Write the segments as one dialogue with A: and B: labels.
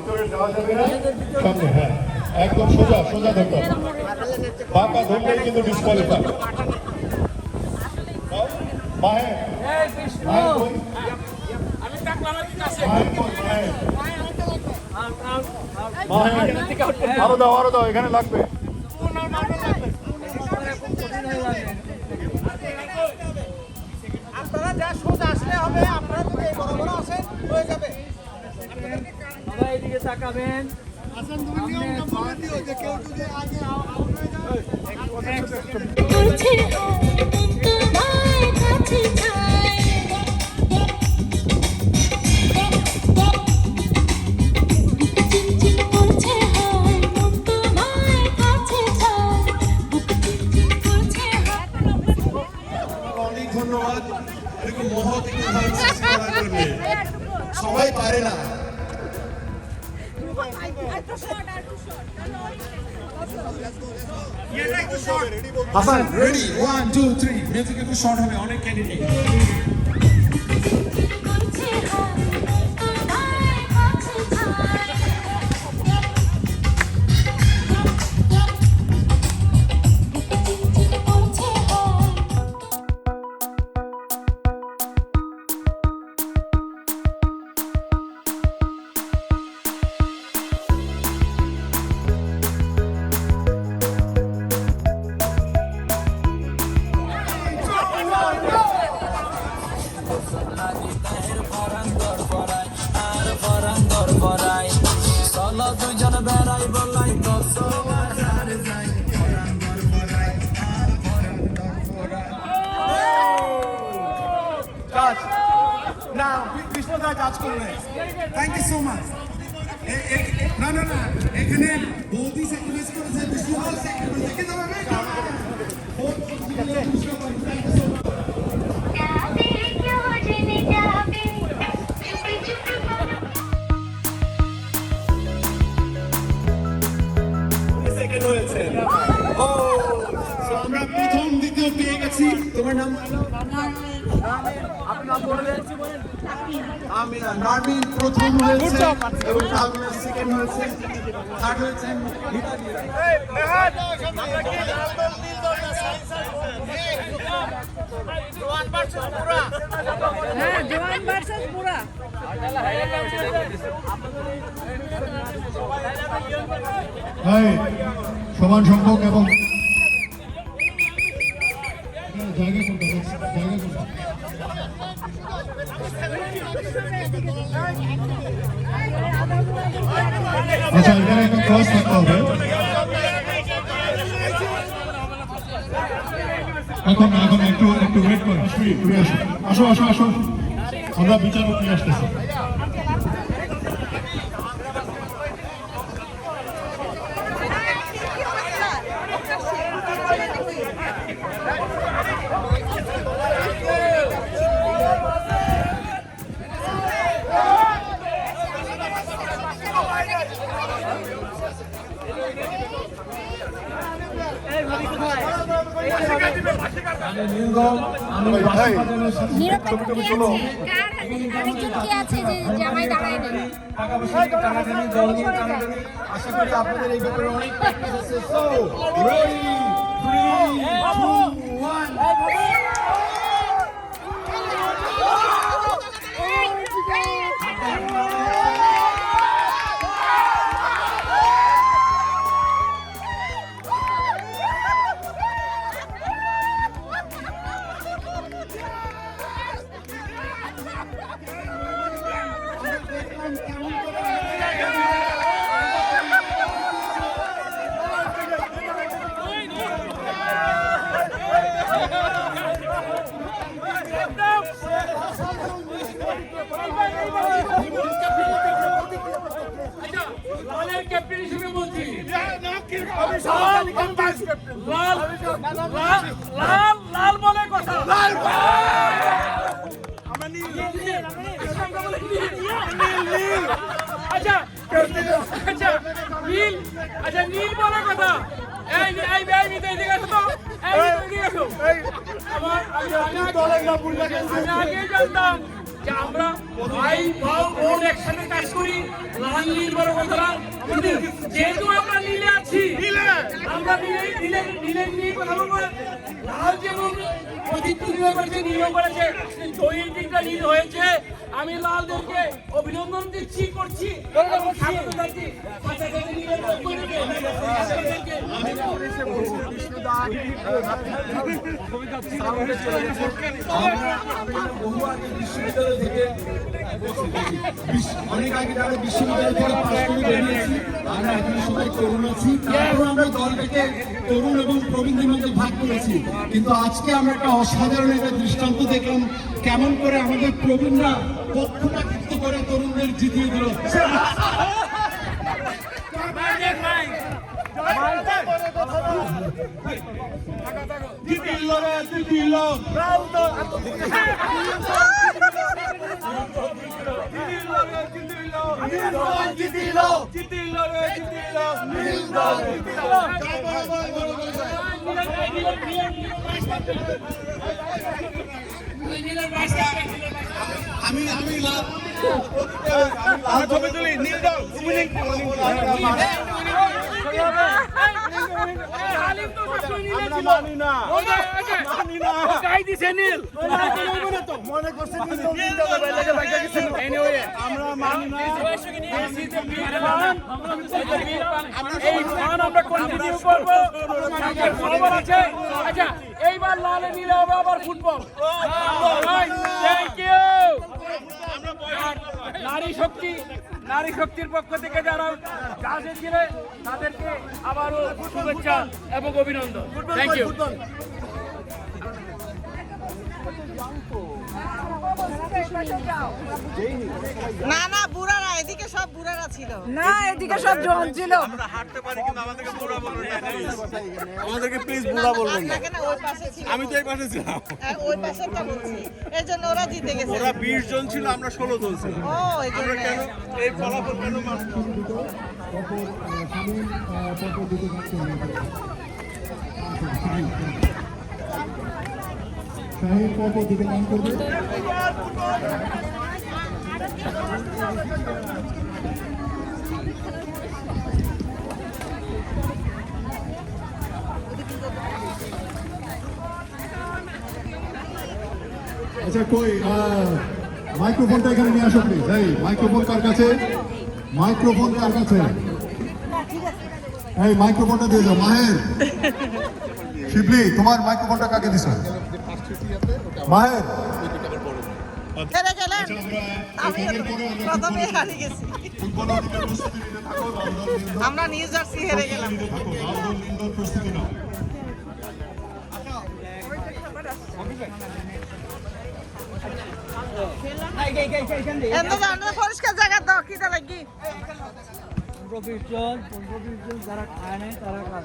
A: ভিতরে যাওয়া যাবে না, সামনে, হ্যাঁ একদম সোজা সোজা ধরতে হবে, বাঁকা ধরলেই কিন্তু ডিসকোয়ালিফাই। মাহের আরো দাও আরো দাও, এখানে লাগবে।
B: আপনারা যা সোজা আসলে হবে, আপনারা যদি বড় বড় আসেন হয়ে যাবে।
C: সবাই এদিকে তাকাবেন।
B: আসেন, তুমি নিয়মটা বলে দিও যে কেউ যদি আগে আউট হয়ে যায়।
D: অনেক ধন্যবাদ এরকম মহৎ ইতিহাস সৃষ্টি করার জন্য। সবাই পারে না। হাসান রেডি, 1 2 3 মিউজিক একটু শর্ট হবে, অনেক ক্যান্ডিডেট।
C: দুইজন বেড়াই বলাই
D: না বিষ্ণুদা কাজ করলে থ্যাংক ইউ সো মাচ। না না না, এখানে বৌদি স্যাক্রিফাইস করেছে, বিষ্ণুদা স্যাক্রিফাইস দেখে যাবে। আমরা প্রথম দ্বিতীয় পেয়ে গেছি। তোমার নাম?
C: আপনি নাম বললেন?
D: আমিনা। নারমিন প্রথম হয়েছে এবং আমিনা সেকেন্ড হয়েছে, থার্ড হয়েছে
A: সমান সংখ্যক এবং জায়গা কোনটা, জায়গা কোনটা? আচ্ছা, এখানে একটা ক্রস থাকতে হবে। এখন এখন একটু একটু ওয়েট করুন, ঘুরে আসুন, আসো আসো আসো, আমরা বিচারক নিয়ে আসতেছি।
D: আশা করি আপনাদের এই ব্যাপারে অনেক প্র্যাকটিস আছে। সো রেডি 3 2 1
C: লাল বলে কথা, আচ্ছা আচ্ছা নীল, আচ্ছা নীল বলে কথা। এই এই দিকে আসো তো, এই দিকে আসো। আমি আগে জানতাম যে আমরা ভাই ভাও বোন একসাথে কাজ করি, লাল নীল বড় কথা না। কিন্তু যেহেতু আমরা নীলে আছি, আমরা নীলে নিয়ে কথা বলবো। লাল যেমন প্রতিক্রিয়া করেছে, নীলও করেছে, দুই দিকটা নীল হয়েছে। আমি লালদেরকে অভিনন্দন দিচ্ছি, করছি, স্বাগত জানাচ্ছি। নীলের পক্ষ থেকে
D: অনেক আগে যারা বিশ্ববিদ্যালয় থেকে পাশ করে বেরিয়েছি, আমরা এখন সবাই তরুণ আছি, তারপর আমরা দলটাকে তরুণ এবং প্রবীণদের মধ্যে ভাগ করেছি। কিন্তু আজকে আমরা একটা অসাধারণ একটা দৃষ্টান্ত দেখলাম, কেমন করে আমাদের প্রবীণরা পক্ষপাতিত্ব করে তরুণদের জিতিয়ে দিল।
C: আচ্ছা, এইবার লালে নীলে হবে আবার ফুটবল। নারী শক্তির পক্ষ থেকে যারা কাজে ছিল তাদেরকে আবারও শুভেচ্ছা এবং অভিনন্দন। Thank you.
E: না না বুড়ারা, এদিকে সব বুড়ারা ছিল না, এদিকে সব জোয়ান ছিল।
B: আমরা হাঁটতে পারি কিন্তু আমাদেরকে বুড়া বলবেন না, আমাদেরকে প্লিজ বুড়া বলবেন না।
E: ওই পাশে ছিল,
B: আমি তো এই পাশে ছিলাম,
E: ওই পাশেটা বলছি, এই জন্য ওরা জিতে গেছে।
B: ওরা 20 জন ছিল, আমরা 16 জন ছিলাম।
E: ও এই জন্য
B: আমরা কেন এই ফলাফল কেন মানব?
A: শাহিন পরপর দিকে কাম করবে। আচ্ছা কই মাইক্রোফোনটা এখানে নিয়ে আসো প্লিজ। এই মাইক্রোফোন কার কাছে? মাইক্রোফোন কার কাছে? এই মাইক্রোফোনটা দিয়ে যাও। মাহের, শিবলি, তোমার মাইক্রোফোনটা কাকে দিছ? মাহের,
E: হেরে গেলেন, আমি প্রথমে হারিয়ে গেছি। আমরা নিউ জার্সি হেরে গেলাম।
A: প্রস্তুতি নাও।
E: পরিষ্কার জায়গা দাও, কি দা লাগি?
F: 15-20 জন যারা খায় নাই তারা কাজ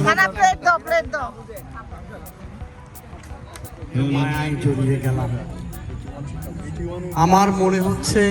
E: খানা প্লেট দাও, প্লেট দাও।
F: মায়ায় জড়িয়ে গেলাম। আমার মনে হচ্ছে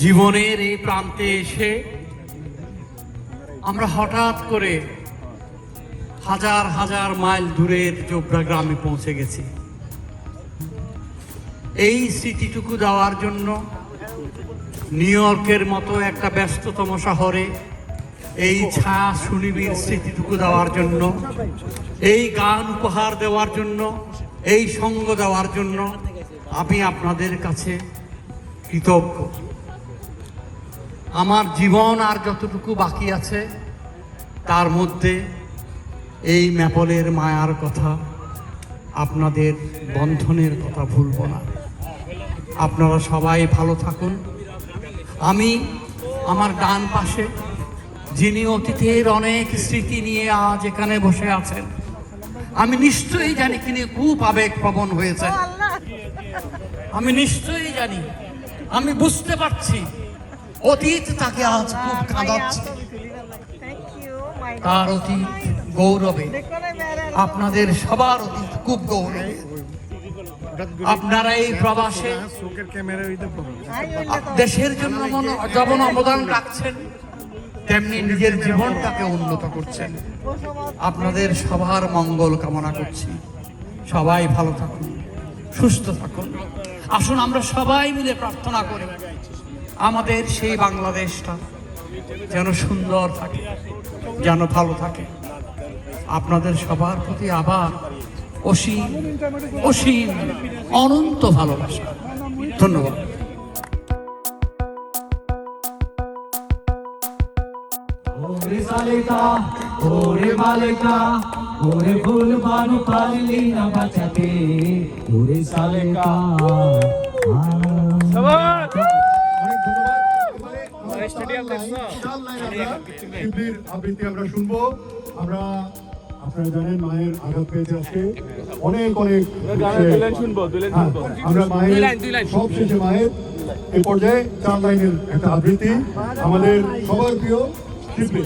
F: জীবনের এই প্রান্তে এসে আমরা হঠাৎ করে হাজার হাজার মাইল দূরের জোবরা গ্রামে পৌঁছে গেছি। এই স্মৃতিটুকু দেওয়ার জন্য নিউ ইয়র্কের মতো একটা ব্যস্ততম শহরে এই ছায়া সুনিবিড় স্মৃতিটুকু দেওয়ার জন্য, এই গান উপহার দেওয়ার জন্য, এই সঙ্গ দেওয়ার জন্য আমি আপনাদের কাছে কৃতজ্ঞ। আমার জীবন আর যতটুকু বাকি আছে তার মধ্যে এই ম্যাপলের মায়ার কথা, আপনাদের বন্ধনের কথা ভুলব না। আপনারা সবাই ভালো থাকুন। আমি আমার ডান পাশে যিনি অতীতের অনেক স্মৃতি নিয়ে আজ এখানে বসে আছেন, আমি নিশ্চয়ই জানি তিনি খুব আবেগপ্রবণ হয়েছেন। আমি নিশ্চয়ই জানি, আমি বুঝতে পারছি অতীত তাকে আজ খুব কাঁদাচ্ছে। তার অতীত গৌরবে, আপনাদের সবার অতীত খুব গৌরবে। আপনারা এই প্রবাসে দেশের জন্য যেমন অবদান রাখছেন, তেমনি নিজের জীবনটাকে উন্নত করছেন। আপনাদের সবার মঙ্গল কামনা করছি। সবাই ভালো থাকুন। সুস্থ থাকুন। আসুন আমরা সবাই মিলে প্রার্থনা করি আমাদের সেই বাংলাদেশটা যেন সুন্দর থাকে, যেন ভালো থাকে। আপনাদের সবার প্রতি আবার অসীম অসীম অনন্ত ভালোবাসা। ধন্যবাদ।
G: ওরে সালেকা, ওরে বালেকা, ওরে ভুল বানু পারলি না বাঁচাতে, ওরে সালেকা।
A: অনেক ধন্যবাদ। শিবলির আবৃত্তি আমরা শুনবো। আমরা আপনারা জানেন মায়ের আঘাত পেয়েছে আজকে অনেক অনেক। হ্যাঁ, আমরা মায়ের সব শেষে মায়ের এই পর্যায়ে 4 লাইনের একটা আবৃত্তি আমাদের সবার প্রিয় শিবলি।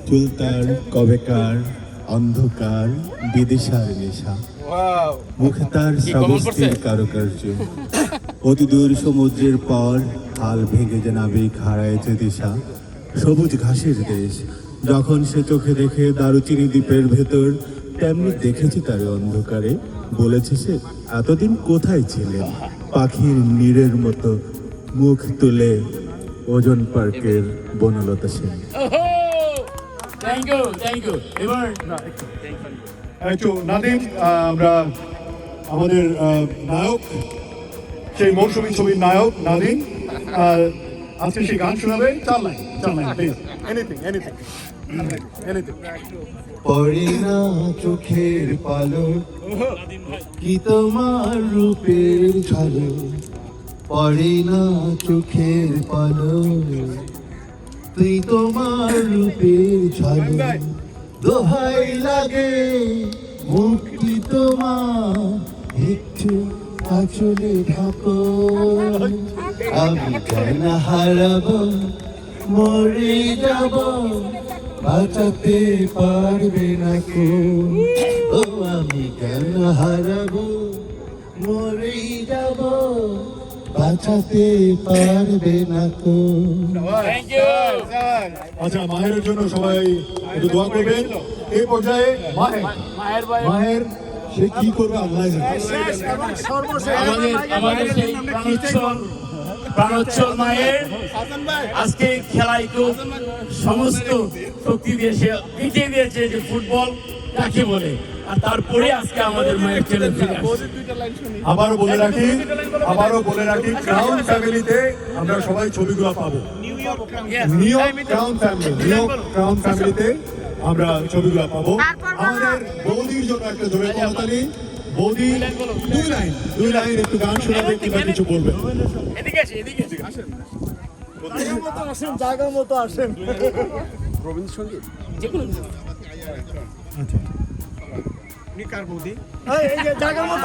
H: চুলতার কবেকার অন্ধকার বিদেশার নেশা, মুখে তার শ্রাবস্তির কারুকার্য, অতি দূর সমুদ্রের পর হাল ভেঙে যে নাবিক হারায়েছে দিশা, সবুজ ঘাসের দেশ। যখন সে চোখে দেখে দারুচিনি দ্বীপের ভেতর, তেমনি দেখেছি তার অন্ধকারে। বলেছে সে এতদিন কোথায় ছিলেন, পাখির নীড়ের মতো মুখ তুলে ওজন পার্কের বনলতা সেন।
A: এবার একটু নাদিম, আমরা আমাদের নায়ক, সেই মৌসুমী ছবির নায়ক নাদিম আজকে সেই গান শোনাবে। 4 লাইন প্লিজ। এনিথিং।
H: পড়ে না চোখের পালক, কি তোমার রূপের ঝলক, পড়ে না চোখের পালক, তুই তোমার রূপের ঝলক। দোহাই লাগে মুক্তি তোমার, একটু আঁচলে ঢাকো, আমি কেন হারাবো, মরে যাব, বাঁচাতে পারবে না কো। ও আমি কেন হারাবো, মরে যাব, বাঁচাতে পারবে না কো।
A: আচ্ছা, মাহের জন্য সবাই একটু দোয়া করবেন। এই পর্যায়ে মাহের সে কি করবে আল্লাহ জানে।
C: আমাদের সেই প্রাণোচ্ছল মায়ের আজকে খেলায় খুব সমস্ত শক্তি দিয়ে সে দেখিয়ে দিয়েছে যে ফুটবল কাকে বলে, আর তারপরে আজকে আমাদের মায়ের ছেলে ফিরে আসছে।
A: আবারও বলে রাখি ক্রাউন ফ্যামিলিতে আমরা সবাই ছবিগুলো পাবো। নিউ ক্রাউন ফ্যামিলিতে আমরা ছবিগুলো পাবো। আমাদের বৌদির জন্য একটা জোরে করতালি। বৌদি 2 লাইন একটু গান শোনাবে কিংবা কিছু বলবে।
B: জায়গা মতো আসেন। এই যে জায়গার মতো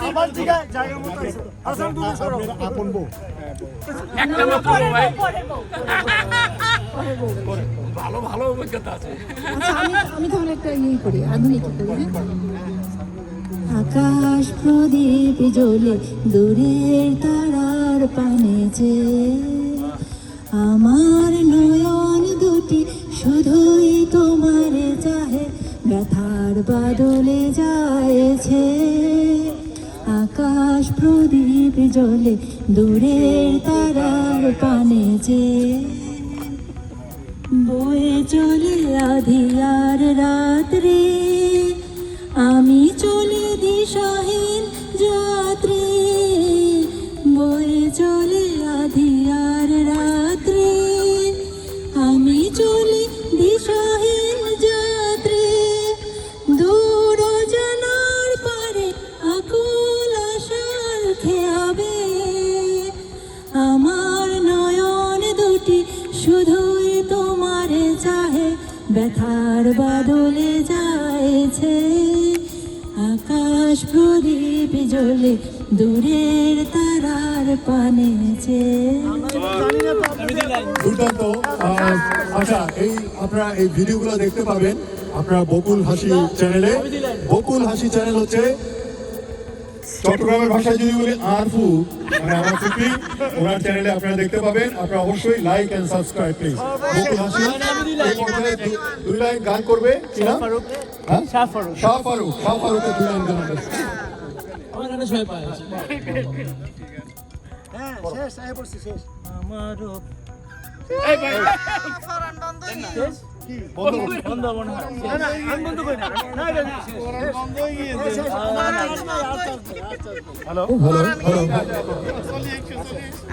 B: আমার জায়গার মতো আসেন। তুমি সরো আপন বউ
C: একটা মাত্র ভাই, ভালো অভিজ্ঞতা আছে।
I: আমি তাহলে একটা ইয়ে করি, আধুনিক করি। আকাশ প্রদীপ জ্বলে দূরের তারার পানে যে, আমার নয়ন দুটি শুধুই তোমার চাহে, ব্যথার বাদলে যায়ছে। আকাশ প্রদীপ জ্বলে দূরের তারার পানে যে, বয়ে চলে আঁধিয়ার রাত্রি, আমি চলে দিশাহীন যাত্রী। বয়ে চলে আঁধিয়ার রাত্রি, আমি চলে দিশাহীন যাত্রী। দূর জানার পারে আকুল আশার খেয়াবে, আমার নয়ন দুটি শুধুই তোমার চাহে, ব্যথার বাদলে যায়ছে। আকাশ প্রদীপ জ্বলে দূরের তারার পানে যে।
A: দুর্দান্ত। আচ্ছা, আপনারা এই ভিডিওগুলো দেখতে পাবেন আপনারা বকুল হাসি চ্যানেলে। বকুল হাসি চ্যানেল হচ্ছে চট্টগ্রামের ভাষায় যদি বলি আরফু, মানে আমার ফুপি, ওনার চ্যানেলে আপনারা দেখতে পাবেন। আপনারা অবশ্যই লাইক এন্ড সাবস্ক্রাইব প্লিজ। বকুল হাসি এই পর্যায়ে দুই লাইন গান করবে, কি নাম? হ্যাঁ, শাহ ফারুক। শাহ ফারুকের 2 লাইন গান হবে।
B: হ্যাঁ শেষ আয় পড়ছি শেষ
E: ফরান বন্ধই না।
B: না না আমি বন্ধ করি না না এটা বন্ধ হয়ে গিয়েছে হ্যালো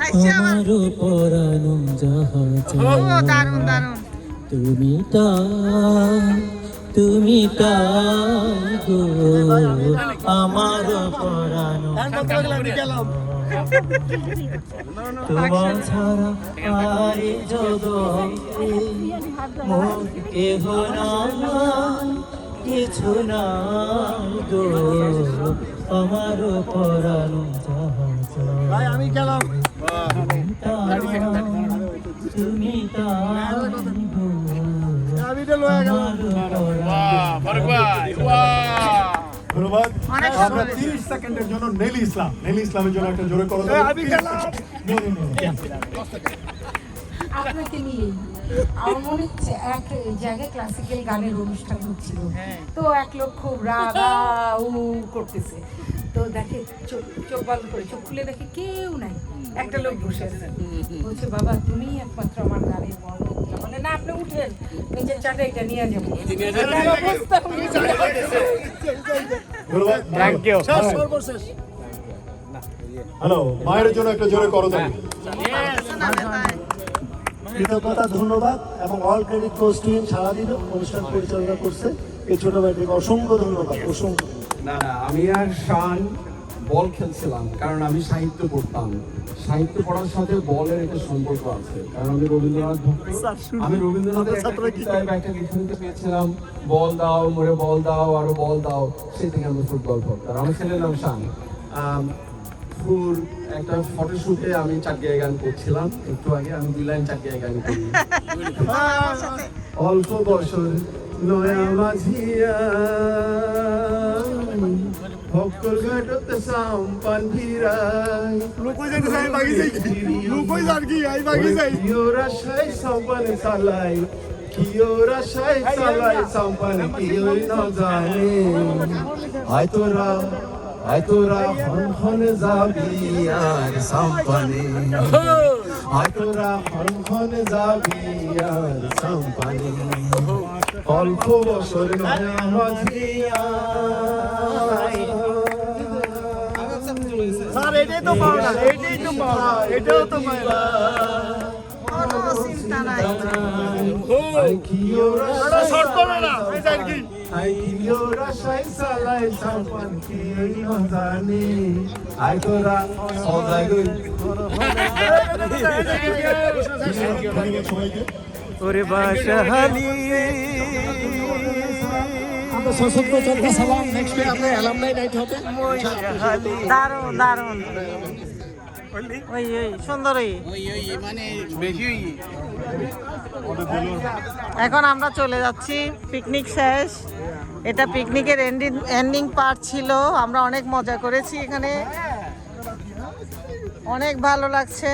E: আচ্ছা আমার
G: পরানো যাহা
E: ও দারুণ দারুণ।
G: তুমি তা গো আমার পরানো
B: গেলাম
G: তোমার ছাড়া আর জগতে মোর কেহ নাই, কিছু নাই গো আমার পরানো যাহা
B: ভাই আমি গেলাম
G: তুমি তা গো
B: আমি তো লয়ে গেলাম
A: ধন্যবাদ।
E: অনেক
A: আমরা
E: সুন্দর।
A: 30 সেকেন্ডের জন্য নেলি ইসলামের জন্য একটা জোরে করো।
B: আমি গেলাম
I: আপনাকে নিয়ে আমার মনে হচ্ছে এক জায়গায় ক্লাসিক্যাল গানের অনুষ্ঠান হচ্ছিল, তো এক লোক খুব রাগা করতেছে, তো দেখে চোখ বন্ধ করে চোখ খুলে দেখে কেউ নাই, একটা লোক বসে আছে, বলছে বাবা তুমি একমাত্র আমার গানের বর্ণ, মানে না আপনি উঠেন নিজের চাটা এটা নিয়ে যাবো। অবস্থা
A: ধন্যবাদ।
B: শেষ সর্বশেষ
A: হ্যালো, মায়ের জন্য একটা জোরে করো তালি।
B: কৃতজ্ঞতা ধন্যবাদ এবং all credit goes to him. সারাদিন অনুষ্ঠান পরিচালনা করছে এই ছোট ভাইটিকে অসংখ্য ধন্যবাদ। অসংখ্য
D: না আমি আর শান বল খেলছিলাম, কারণ আমি সাহিত্য পড়তাম। সাহিত্য পড়ার সাথে বলের একটা সম্পর্ক আছে, কারণ আমি রবীন্দ্রনাথ ভক্ত। আমি রবীন্দ্রনাথের একটা লিখনিতে পেয়েছিলাম, বল দাও মোরে বল দাও আরো বল দাও, সেই থেকে আমি ফুটবল ভক্ত। আর আমার ছেলের নাম শান। ফুর একটা ফটোশুটে আমি চাকিয়া গান করছিলাম একটু আগে, আমি 2 লাইন চাকিয়া গান করি। অল্প বছর নয়া মাঝিয়া ভক্তর ঘাটতে সাম্পান ভিড়াই
B: লুকই যাইতে চাই বাগি যাই লুকই যার কি আই বাগি যাই
D: কিওরা শাই সাম্পান চালাই কিওরা শাই চালাই সাম্পান কিওই না জানে আয় তোরা হন হন যাবি আর সাম্পানে আয় তোরা হন হন যাবি আর সাম্পানে অল্প বছর নয়া মাঝিয়া
B: স্যার এটাই তো পাওনা, এটাই তো পাওনা, এটাও তো পাওনা।
E: কোনো চিন্তা নাই।
D: আই কিওরা
B: শর্ট করো না এই যাই কি
D: আই কিওরা শাই সালাই সাম্পান কিওই না জানে আয় তোরা সদাই গই
G: ওরে বাসাহালি
B: আমরা সশস্ত্র চর্চা সালাম নেক্সট ডে আমরা অ্যালামনাই নাইট হবে
E: দারুণ দারুণ। ওই ওই সুন্দরই। এখন আমরা চলে যাচ্ছি, পিকনিক শেষ। এটা পিকনিকের এন্ডিং পার্ট ছিল। আমরা অনেক মজা করেছি এখানে, অনেক ভালো লাগছে।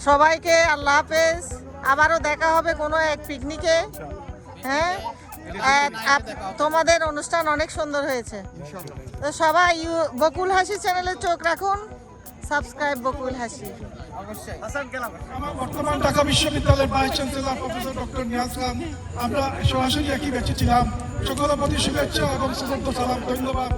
E: সবাইকে আল্লাহ হাফেজ। আবারও দেখা হবে কোনো এক পিকনিকে। হ্যাঁ, তোমাদের অনুষ্ঠান অনেক সুন্দর হয়েছে। তো সবাই বকুল হাসি চ্যানেলে চোখ রাখুন, সাবস্ক্রাইব বকুল হাসি।
J: আমার বর্তমান ঢাকা বিশ্ববিদ্যালয়ের vice chancellor professor doctor Niaz Khan, আমরা সরাসরি একই ব্যাচে ছিলাম। সকলের প্রতি শুভেচ্ছা এবং সুযোগ্য সালাম। ধন্যবাদ।